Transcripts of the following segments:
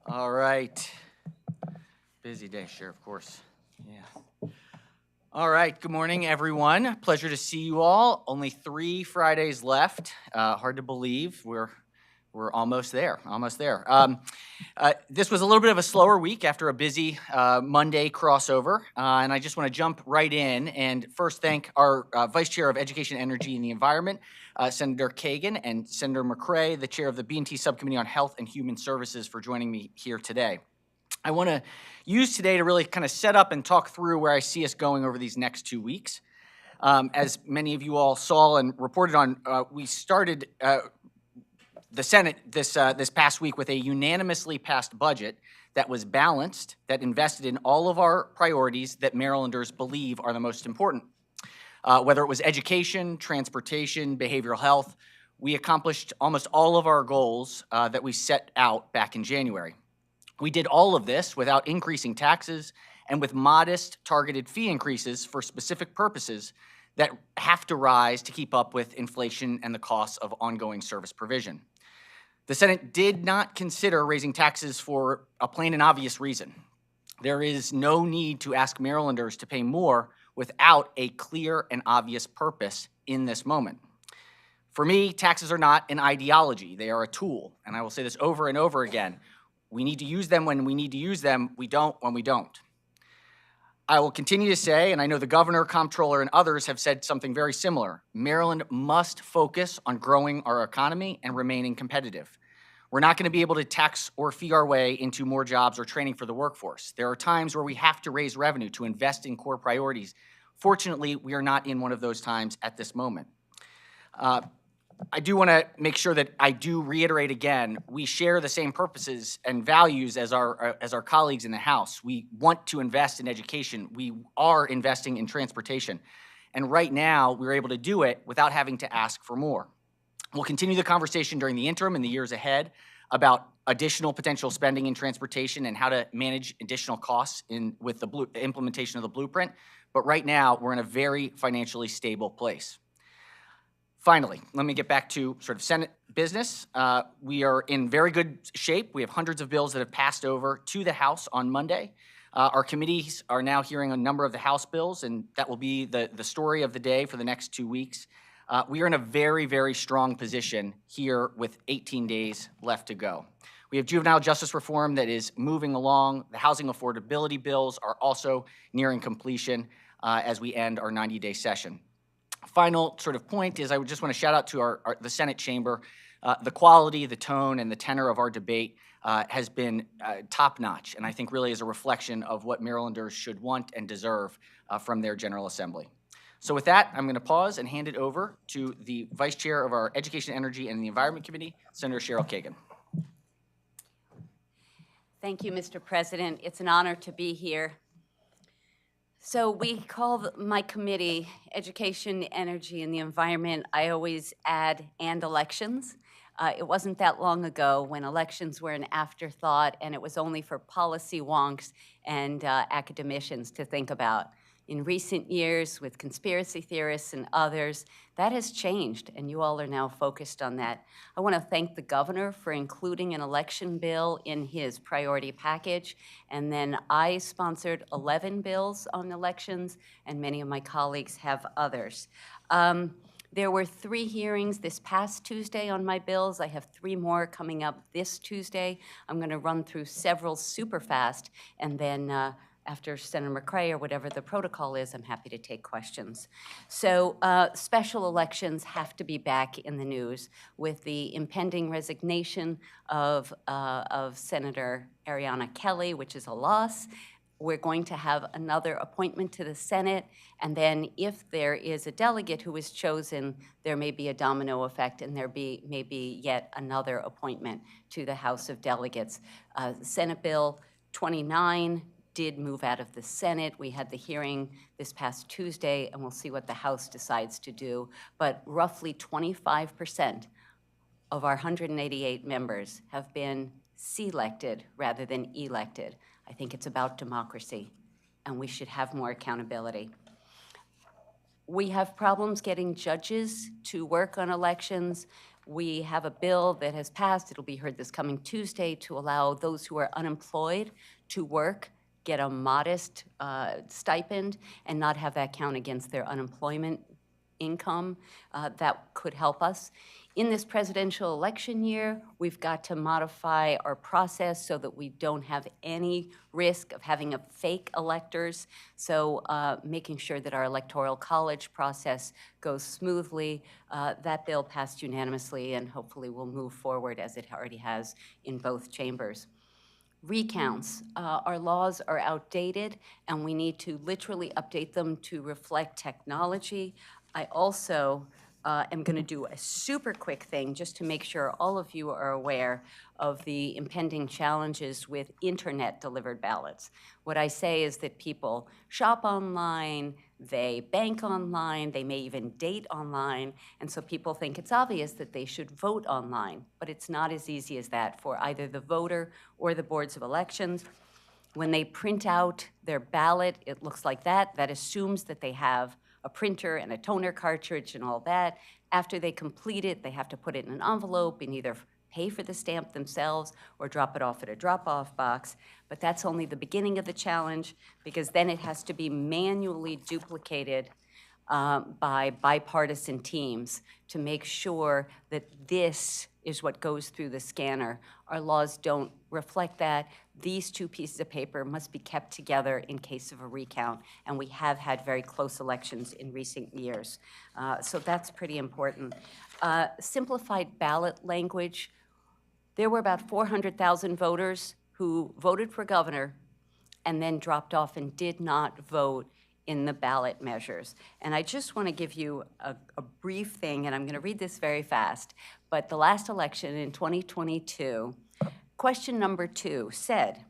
All right. Busy day, Sheriff, of course. Yeah. All right. Good morning, everyone. Pleasure to see you all. Only 3 Fridays left. Hard to believe. We're almost there. Almost there. This was a little bit of a slower week after a busy Monday crossover, and I just want to jump right in and first thank our Vice Chair of Education, Energy, and the Environment, Senator Kagan, and Senator McCray, the Chair of the B&T Subcommittee on Health and Human Services, for joining me here today. I want to use today to really kind of set up and talk through where I see us going over these next 2 weeks. As many of you all saw and reported on, we started the Senate this past week with a unanimously passed budget that was balanced, that invested in all of our priorities that Marylanders believe are the most important. Whether it was education, transportation, behavioral health, we accomplished almost all of our goals that we set out back in January. We did all of this without increasing taxes and with modest targeted fee increases for specific purposes that have to rise to keep up with inflation and the costs of ongoing service provision. The Senate did not consider raising taxes for a plain and obvious reason. There is no need to ask Marylanders to pay more without a clear and obvious purpose in this moment. For me, taxes are not an ideology, they are a tool, and I will say this over and over again. We need to use them when we need to use them, we don't when we don't. I will continue to say, and I know the governor, comptroller, and others have said something very similar, Maryland must focus on growing our economy and remaining competitive. We're not going to be able to tax or fee our way into more jobs or training for the workforce. There are times where we have to raise revenue to invest in core priorities. Fortunately, we are not in one of those times at this moment. I do want to make sure that I do reiterate again, we share the same purposes and values as our colleagues in the House. We want to invest in education. We are investing in transportation. And right now, we're able to do it without having to ask for more. We'll continue the conversation during the interim and the years ahead about additional potential spending in transportation and how to manage additional costs with the implementation of the blueprint. But right now, we're in a very financially stable place. Finally, let me get back to sort of Senate business. We are in very good shape. We have hundreds of bills that have passed over to the House on Monday. Our committees are now hearing a number of the House bills, and that will be the story of the day for the next 2 weeks. We are in a very, very strong position here with 18 days left to go. We have juvenile justice reform that is moving along. The housing affordability bills are also nearing completion as we end our 90-day session. Final sort of point is I would just want to shout out to the Senate chamber. The quality, the tone, and the tenor of our debate has been top-notch, and I think really is a reflection of what Marylanders should want and deserve from their General Assembly. So with that, I'm going to pause and hand it over to the Vice Chair of our Education, Energy, and the Environment Committee, Senator Cheryl Kagan. Thank you, Mr. President. It's an honor to be here. So we call my committee Education, Energy, and the Environment. I always add "and elections." It wasn't that long ago when elections were an afterthought and it was only for policy wonks and academicians to think about. In recent years, with conspiracy theorists and others, that has changed, and you all are now focused on that. I want to thank the governor for including an election bill in his priority package, and then I sponsored 11 bills on elections, and many of my colleagues have others. There were 3 hearings this past Tuesday on my bills. I have 3 more coming up this Tuesday. I'm going to run through several super fast, and then after Senator McCray or whatever the protocol is, I'm happy to take questions. So special elections have to be back in the news with the impending resignation of Senator Ariana Kelly, which is a loss. We're going to have another appointment to the Senate, and then if there is a delegate who is chosen, there may be a domino effect, and there may be yet another appointment to the House of Delegates. Senate Bill 29 did move out of the Senate. We had the hearing this past Tuesday, and we'll see what the House decides to do. But roughly 25% of our 188 members have been selected rather than elected. I think it's about democracy, and we should have more accountability. We have problems getting judges to work on elections. We have a bill that has passed, it'll be heard this coming Tuesday, to allow those who are unemployed to work, get a modest stipend, and not have that count against their unemployment income. That could help us. In this presidential election year, we've got to modify our process so that we don't have any risk of having a fake electors. So making sure that our electoral college process goes smoothly. That bill passed unanimously and hopefully will move forward as it already has in both chambers. Recounts. Our laws are outdated and we need to literally update them to reflect technology. I also am going to do a super quick thing just to make sure all of you are aware of the impending challenges with internet-delivered ballots. What I say is that people shop online, they bank online, they may even date online, and so people think it's obvious that they should vote online, but it's not as easy as that for either the voter or the boards of elections. When they print out their ballot, it looks like that. That assumes that they have a printer and a toner cartridge and all that. After they complete it, they have to put it in an envelope and either pay for the stamp themselves or drop it off at a drop-off box. But that's only the beginning of the challenge, because then it has to be manually duplicated by bipartisan teams to make sure that this is what goes through the scanner. Our laws don't reflect that. These two pieces of paper must be kept together in case of a recount, and we have had very close elections in recent years. So that's pretty important. Simplified ballot language. There were about 400,000 voters who voted for governor and then dropped off and did not vote in the ballot measures. And I just want to give you a brief thing, and I'm going to read this very fast. But the last election in 2022, question number 2 said,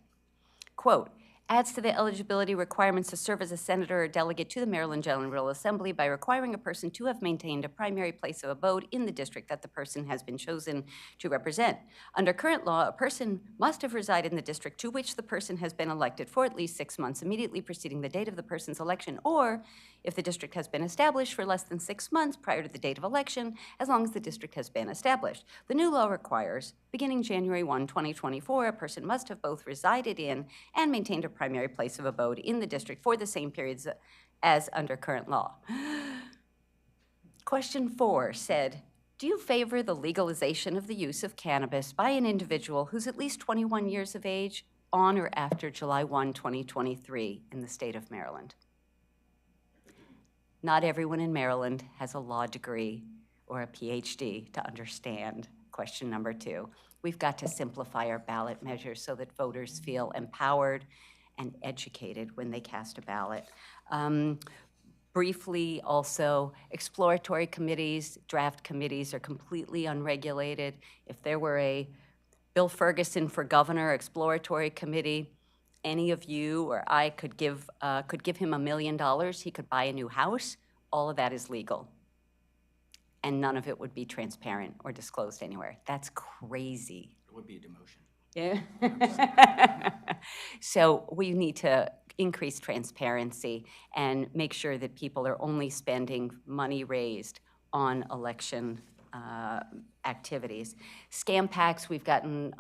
quote, adds to the eligibility requirements to serve as a senator or delegate to the Maryland General Assembly by requiring a person to have maintained a primary place of abode in the district that the person has been chosen to represent. Under current law, a person must have resided in the district to which the person has been elected for at least 6 months immediately preceding the date of the person's election, or if the district has been established for less than 6 months prior to the date of election, as long as the district has been established. The new law requires, beginning January 1, 2024, a person must have both resided in and maintained a primary place of abode in the district for the same periods as under current law. Question 4 said, do you favor the legalization of the use of cannabis by an individual who's at least 21 years of age on or after July 1, 2023 in the state of Maryland? Not everyone in Maryland has a law degree or a PhD to understand question number 2. We've got to simplify our ballot measures so that voters feel empowered and educated when they cast a ballot. Briefly, also, exploratory committees, draft committees are completely unregulated. If there were a Bill Ferguson for governor exploratory committee, any of you or I could give him $1 million. He could buy a new house. All of that is legal. And none of it would be transparent or disclosed anywhere. That's crazy. It would be a demotion. Yeah. So we need to increase transparency and make sure that people are only spending money raised on election activities. Scam packs, we've gotten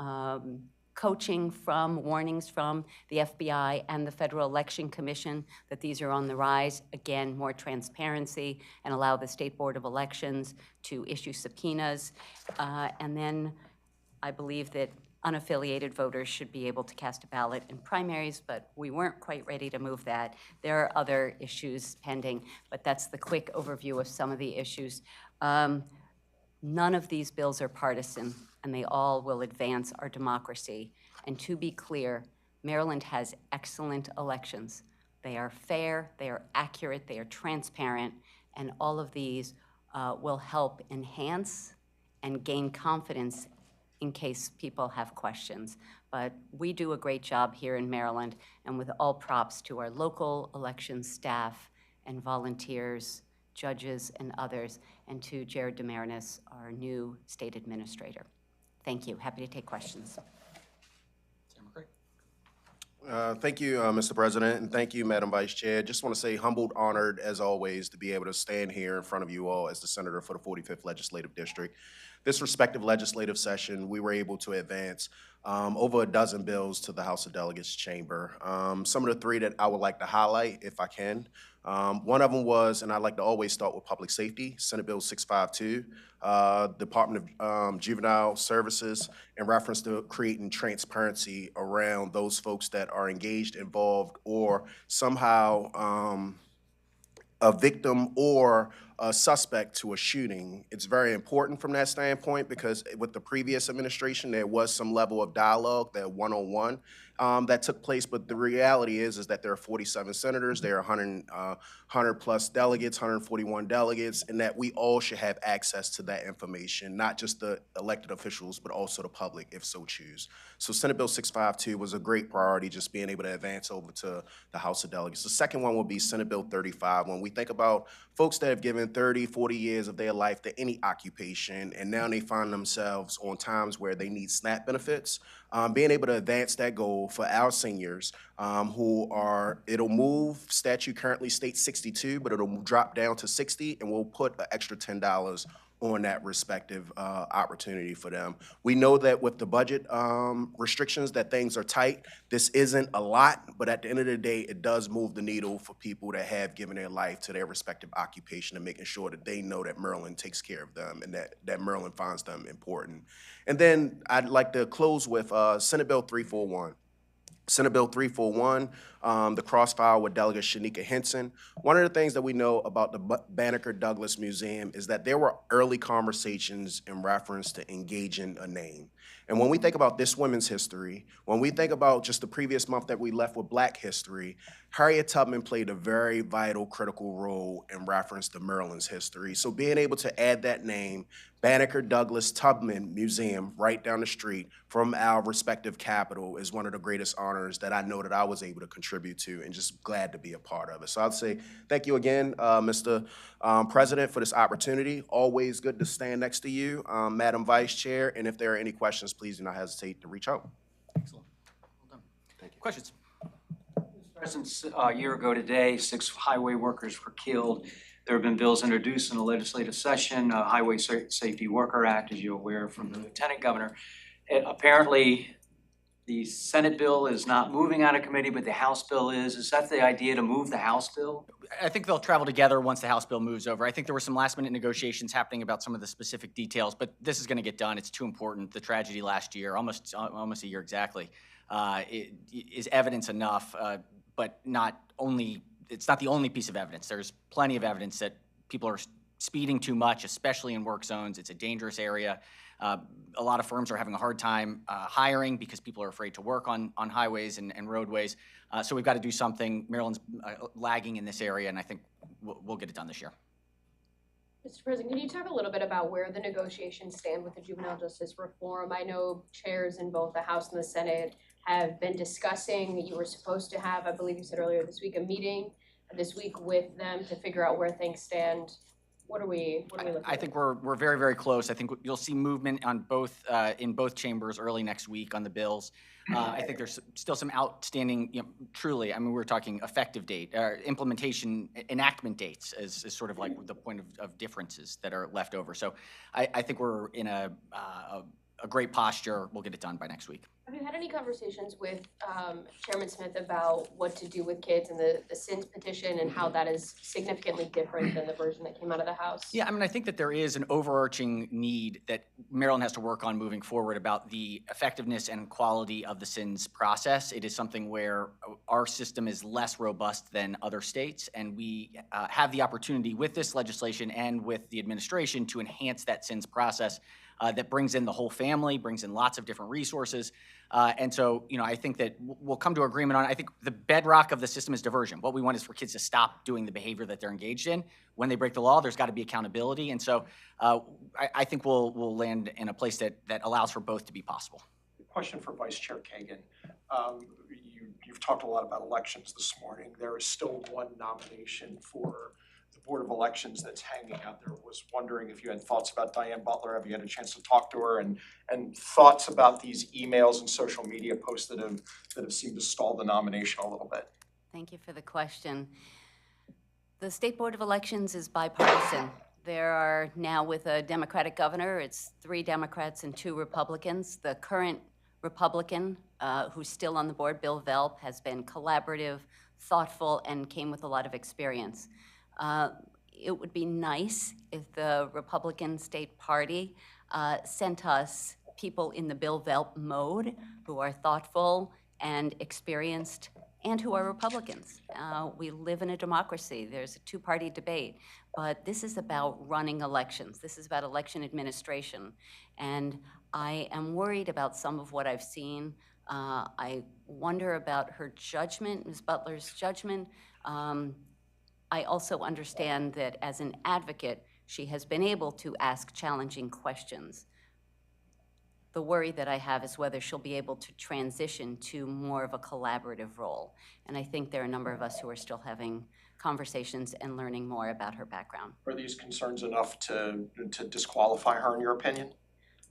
coaching from, warnings from the FBI and the Federal Election Commission that these are on the rise. Again, more transparency and allow the State Board of Elections to issue subpoenas. And then I believe that unaffiliated voters should be able to cast a ballot in primaries, but we weren't quite ready to move that. There are other issues pending, but that's the quick overview of some of the issues. None of these bills are partisan, and they all will advance our democracy. And to be clear, Maryland has excellent elections. They are fair, they are accurate, they are transparent, and all of these will help enhance and gain confidence in case people have questions. But we do a great job here in Maryland, and with all props to our local election staff and volunteers, judges, and others, and to Jared Demarinis, our new state administrator. Thank you. Happy to take questions. Sam McCray. Thank you, Mr. President, and thank you, Madam Vice Chair. Just want to say humbled, honored, as always, to be able to stand here in front of you all as the Senator for the 45th Legislative District. This respective legislative session, we were able to advance over a dozen bills to the House of Delegates chamber. Some of the three that I would like to highlight, if I can. One of them was, and I like to always start with public safety, Senate Bill 652, Department of Juvenile Services, in reference to creating transparency around those folks that are engaged, involved, or somehow a victim or a suspect to a shooting. It's very important from that standpoint because with the previous administration, there was some level of dialogue, that one-on-one that took place. But the reality is that there are 47 senators, there are 100 plus delegates, 141 delegates, and that we all should have access to that information, not just the elected officials, but also the public if so choose. So Senate Bill 652 was a great priority, just being able to advance over to the House of Delegates. The second one will be Senate Bill 35. When we think about folks that have given 30, 40 years of their life to any occupation, and now they find themselves on times where they need SNAP benefits, being able to advance that goal for our seniors who are, it'll move, statute currently states 62, but it'll drop down to 60, and we'll put an extra $10 on that respective opportunity for them. We know that with the budget restrictions that things are tight. This isn't a lot, but at the end of the day, it does move the needle for people that have given their life to their respective occupation and making sure that they know that Maryland takes care of them and that Maryland finds them important. And then I'd like to close with Senate Bill 341. Senate Bill 341, the crossfire with Delegate Shanika Henson. One of the things that we know about the Banneker Douglas Museum is that there were early conversations in reference to engaging a name. And when we think about this women's history, when we think about just the previous month that we left with Black history, Harriet Tubman played a very vital, critical role in reference to Maryland's history. So being able to add that name, Banneker Douglas Tubman Museum, right down the street from our respective capital, is one of the greatest honors that I know that I was able to contribute to, and just glad to be a part of it. So I'd say thank you again, Mr. President, for this opportunity. Always good to stand next to you, Madam Vice Chair, and if there are any questions, please do not hesitate to reach out. Excellent. Well done. Thank you. Questions? President, a year ago today, 6 highway workers were killed. There have been bills introduced in the legislative session, Highway Safety Worker Act, as you're aware, from the Lieutenant Governor. Apparently, the Senate bill is not moving out of committee, but the House bill is. Is that the idea, to move the House bill? I think they'll travel together once the House bill moves over. I think there were some last-minute negotiations happening about some of the specific details, but this is going to get done. It's too important. The tragedy last year, almost a year exactly, is evidence enough, but not only. It's not the only piece of evidence. There's plenty of evidence that people are speeding too much, especially in work zones. It's a dangerous area. A lot of firms are having a hard time hiring because people are afraid to work on highways and roadways. So we've got to do something. Maryland's lagging in this area, and I think we'll get it done this year. Mr. President, can you talk a little bit about where the negotiations stand with the juvenile justice reform? I know chairs in both the House and the Senate have been discussing. You were supposed to have, I believe you said earlier this week, a meeting this week with them to figure out where things stand. What are we looking at? I think we're very, very close. I think you'll see movement on both in both chambers early next week on the bills. I think there's still some outstanding, truly, I mean, we're talking effective date, implementation, enactment dates is sort of like the point of differences that are left over. So I think we're in a great posture. We'll get it done by next week. Have you had any conversations with Chairman Smith about what to do with kids and the SINS petition and how that is significantly different than the version that came out of the House? Yeah, I mean, I think that there is an overarching need that Maryland has to work on moving forward about the effectiveness and quality of the SINS process. It is something where our system is less robust than other states, and we have the opportunity with this legislation and with the administration to enhance that SINS process that brings in the whole family, brings in lots of different resources. And so, I think that we'll come to agreement on it. I think the bedrock of the system is diversion. What we want is for kids to stop doing the behavior that they're engaged in. When they break the law, there's got to be accountability. And so I think we'll land in a place that allows for both to be possible. Question for Vice Chair Kagan. You've talked a lot about elections this morning. There is still one nomination for the Board of Elections that's hanging out there. Was wondering if you had thoughts about Diane Butler. Have you had a chance to talk to her, and thoughts about these emails and social media posts that have seemed to stall the nomination a little bit? Thank you for the question. The State Board of Elections is bipartisan. There are now, with a Democratic governor, it's 3 Democrats and 2 Republicans. The current Republican, who's still on the board, Bill Velp, has been collaborative, thoughtful, and came with a lot of experience. It would be nice if the Republican State Party sent us people in the Bill Velp mode who are thoughtful and experienced and who are Republicans. We live in a democracy. There's a 2-party debate, but this is about running elections. This is about election administration. And I am worried about some of what I've seen. I wonder about her judgment, Ms. Butler's judgment. I also understand that as an advocate, she has been able to ask challenging questions. The worry that I have is whether she'll be able to transition to more of a collaborative role. And I think there are a number of us who are still having conversations and learning more about her background. Are these concerns enough to disqualify her, in your opinion?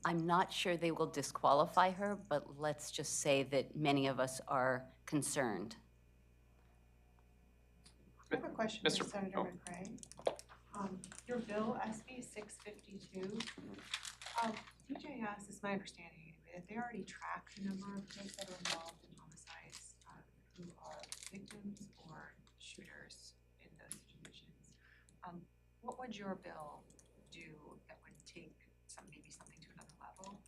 I'm not sure they will disqualify her, but let's just say that many of us are concerned. I have a question for Senator McRae. Your bill, SB 652, DJS, is my understanding anyway, that they already track the number of kids that are involved in homicides who are victims or shooters in those situations. What would your bill do that would take maybe something to another level?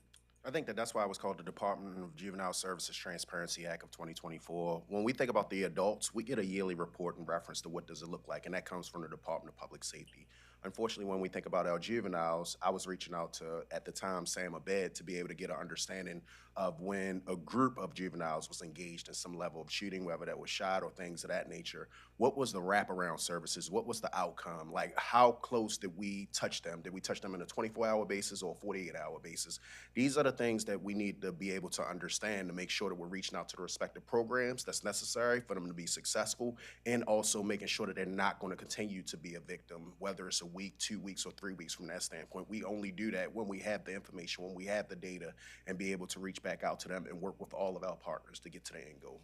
I think that's why it was called the Department of Juvenile Services Transparency Act of 2024. When we think about the adults, we get a yearly report in reference to what does it look like, and that comes from the Department of Public Safety. Unfortunately, when we think about our juveniles, I was reaching out to, at the time, Sam Abed, to be able to get an understanding of when a group of juveniles was engaged in some level of shooting, whether that was shot or things of that nature. What was the wraparound services? What was the outcome? Like, how close did we touch them? Did we touch them on a 24-hour basis or a 48-hour basis? These are the things that we need to be able to understand to make sure that we're reaching out to the respective programs that's necessary for them to be successful, and also making sure that they're not going to continue to be a victim, whether it's a week, 2 weeks, or 3 weeks from that standpoint. We only do that when we have the information, when we have the data, and be able to reach back out to them and work with all of our partners to get to the end goal.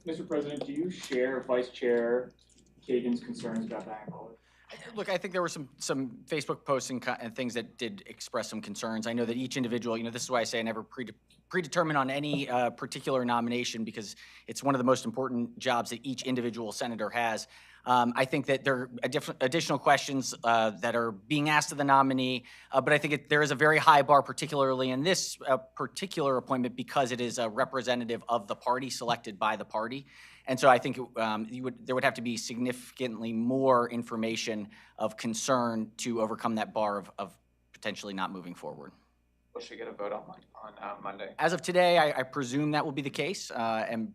Mr. President, do you share Vice Chair Kagan's concerns about Diane Butler? Look, I think there were some Facebook posts and things that did express some concerns. I know that each individual, this is why I say I never predetermine on any particular nomination, because it's one of the most important jobs that each individual senator has. I think that there are additional questions that are being asked of the nominee, but I think there is a very high bar, particularly in this particular appointment, because it is a representative of the party, selected by the party. And so I think there would have to be significantly more information of concern to overcome that bar of potentially not moving forward. Will she get a vote on Monday? As of today, I presume that will be the case, and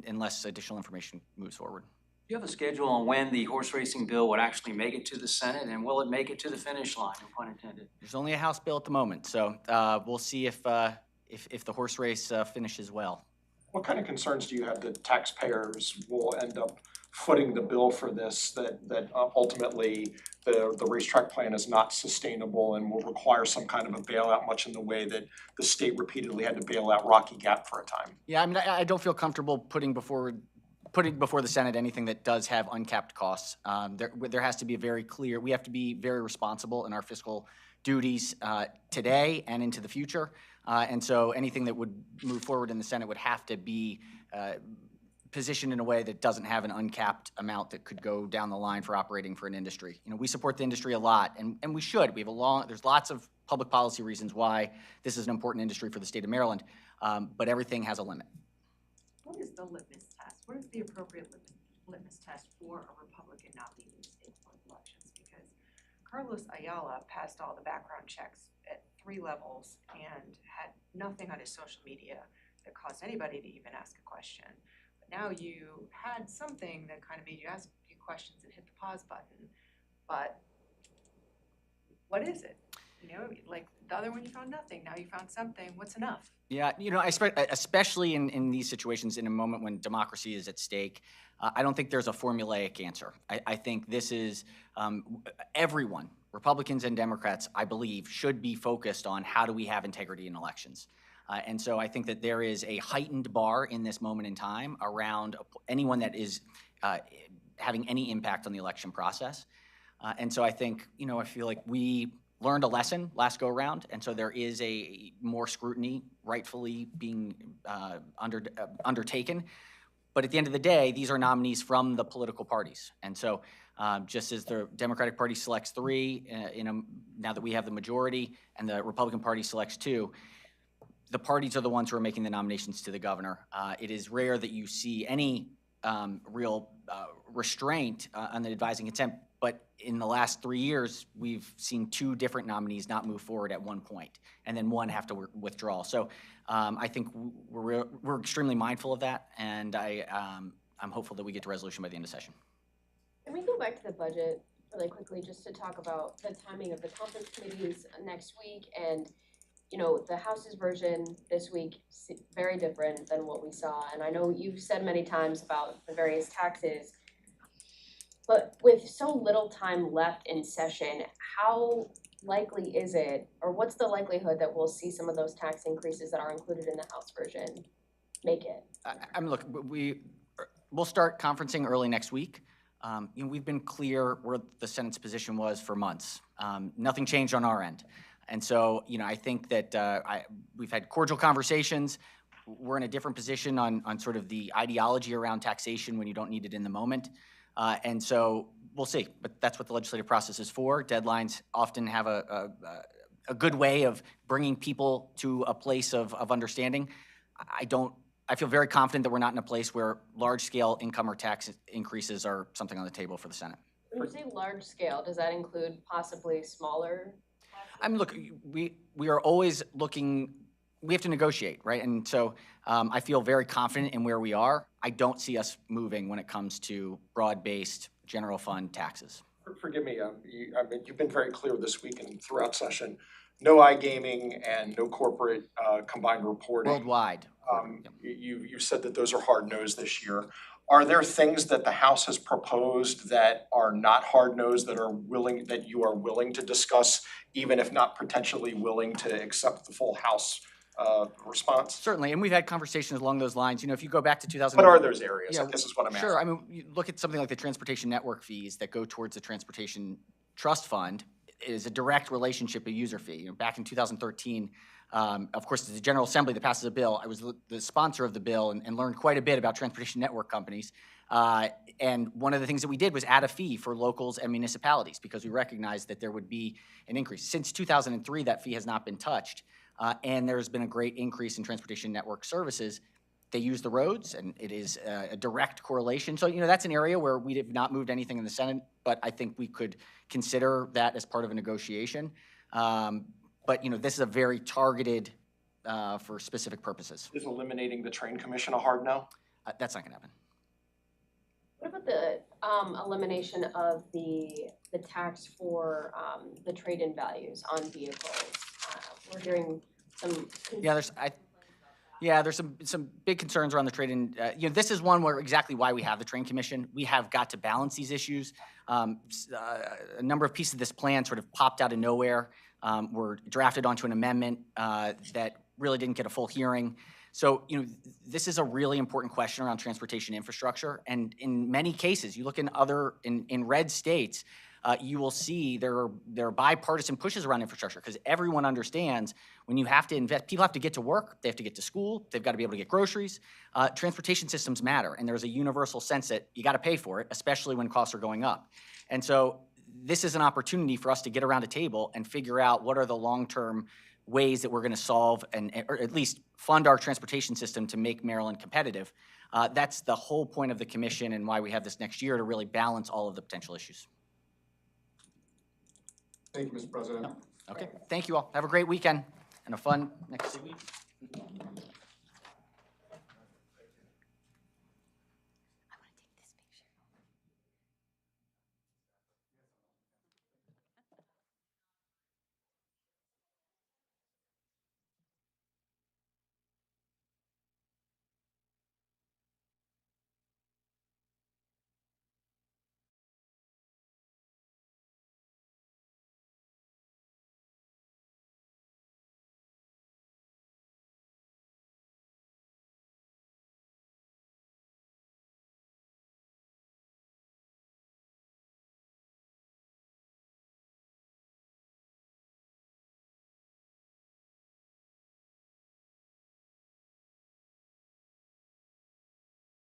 unless additional information moves forward. Do you have a schedule on when the horse racing bill would actually make it to the Senate, and will it make it to the finish line, no pun intended? There's only a House bill at the moment, so we'll see if the horse race finishes well. What kind of concerns do you have that taxpayers will end up footing the bill for this, that ultimately the racetrack plan is not sustainable and will require some kind of a bailout, much in the way that the state repeatedly had to bail out Rocky Gap for a time? Yeah, I mean, I don't feel comfortable putting before the Senate anything that does have uncapped costs. There has to be we have to be very responsible in our fiscal duties today and into the future. And so anything that would move forward in the Senate would have to be positioned in a way that doesn't have an uncapped amount that could go down the line for operating for an industry. We support the industry a lot, and we should. There's lots of public policy reasons why this is an important industry for the state of Maryland, but everything has a limit. What is the litmus test? What is the appropriate litmus test for a Republican nominee in state board elections? Because Carlos Ayala passed all the background checks at 3 levels and had nothing on his social media that caused anybody to even ask a question. But now you had something that kind of made you ask a few questions and hit the pause button. But what is it? You know, like the other one you found nothing, now you found something, what's enough? Yeah, especially in these situations, in a moment when democracy is at stake, I don't think there's a formulaic answer. I think this is everyone, Republicans and Democrats, I believe, should be focused on how do we have integrity in elections. And so I think that there is a heightened bar in this moment in time around anyone that is having any impact on the election process. And so I think, I feel like we learned a lesson last go around, and so there is a more scrutiny rightfully being undertaken. But at the end of the day, these are nominees from the political parties. And so just as the Democratic Party selects 3 now that we have the majority and the Republican Party selects 2, the parties are the ones who are making the nominations to the governor. It is rare that you see any real restraint on the advising consent, but in the last 3 years, we've seen 2 different nominees not move forward at one point, and then 1 have to withdraw. So I think we're extremely mindful of that, and I'm hopeful that we get to resolution by the end of session. Can we go back to the budget really quickly, just to talk about the timing of the conference committees next week? And the House's version this week is very different than what we saw. And I know you've said many times about the various taxes, but with so little time left in session, how likely is it, or what's the likelihood that we'll see some of those tax increases that are included in the House version make it? I mean, look, we'll start conferencing early next week. We've been clear where the Senate's position was for months. Nothing changed on our end. And so, I think that we've had cordial conversations. We're in a different position on sort of the ideology around taxation when you don't need it in the moment. And so we'll see, but that's what the legislative process is for. Deadlines often have a good way of bringing people to a place of understanding. I feel very confident that we're not in a place where large-scale income or tax increases are something on the table for the Senate. When you say large scale, does that include possibly smaller? I mean, look, we are always looking, we have to negotiate, right? And so I feel very confident in where we are. I don't see us moving when it comes to broad-based general fund taxes. Forgive me, you've been very clear this week and throughout session, no iGaming and no corporate combined reporting. Worldwide. You said that those are hard-nosed this year. Are there things that the House has proposed that are not hard-nosed, that you are willing to discuss, even if not potentially willing to accept the full House response? Certainly, and we've had conversations along those lines. If you go back to 2000. What are those areas? Yeah, This is what I'm asking. Sure, I mean, you look at something like the transportation network fees that go towards the transportation trust fund is a direct relationship, a user fee. Back in 2013, of course, the General Assembly that passes a bill. I was the sponsor of the bill and learned quite a bit about transportation network companies. And one of the things that we did was add a fee for locals and municipalities because we recognized that there would be an increase. Since 2003, that fee has not been touched, and there's been a great increase in transportation network services. They use the roads, and it is a direct correlation. So, that's an area where we have not moved anything in the Senate, but I think we could consider that as part of a negotiation. But, this is a very targeted for specific purposes. Is eliminating the train commission a hard no? That's not going to happen. What about the elimination of the tax for the trade-in values on vehicles? We're hearing some. There's some big concerns around the trade-in. This is one where exactly why we have the Train Commission. We have got to balance these issues. A number of pieces of this plan sort of popped out of nowhere, were drafted onto an amendment that really didn't get a full hearing. So, this is a really important question around transportation infrastructure. And in many cases, you look in red states, you will see there are bipartisan pushes around infrastructure because everyone understands when you have to invest, people have to get to work, they have to get to school, they've got to be able to get groceries. Transportation systems matter, and there's a universal sense that you got to pay for it, especially when costs are going up. And so this is an opportunity for us to get around a table and figure out what are the long-term ways that we're going to solve or at least fund our transportation system to make Maryland competitive. That's the whole point of the commission and why we have this next year to really balance all of the potential issues. Thank you, Mr. President. Okay, thank you all. Have a great weekend and a fun next week.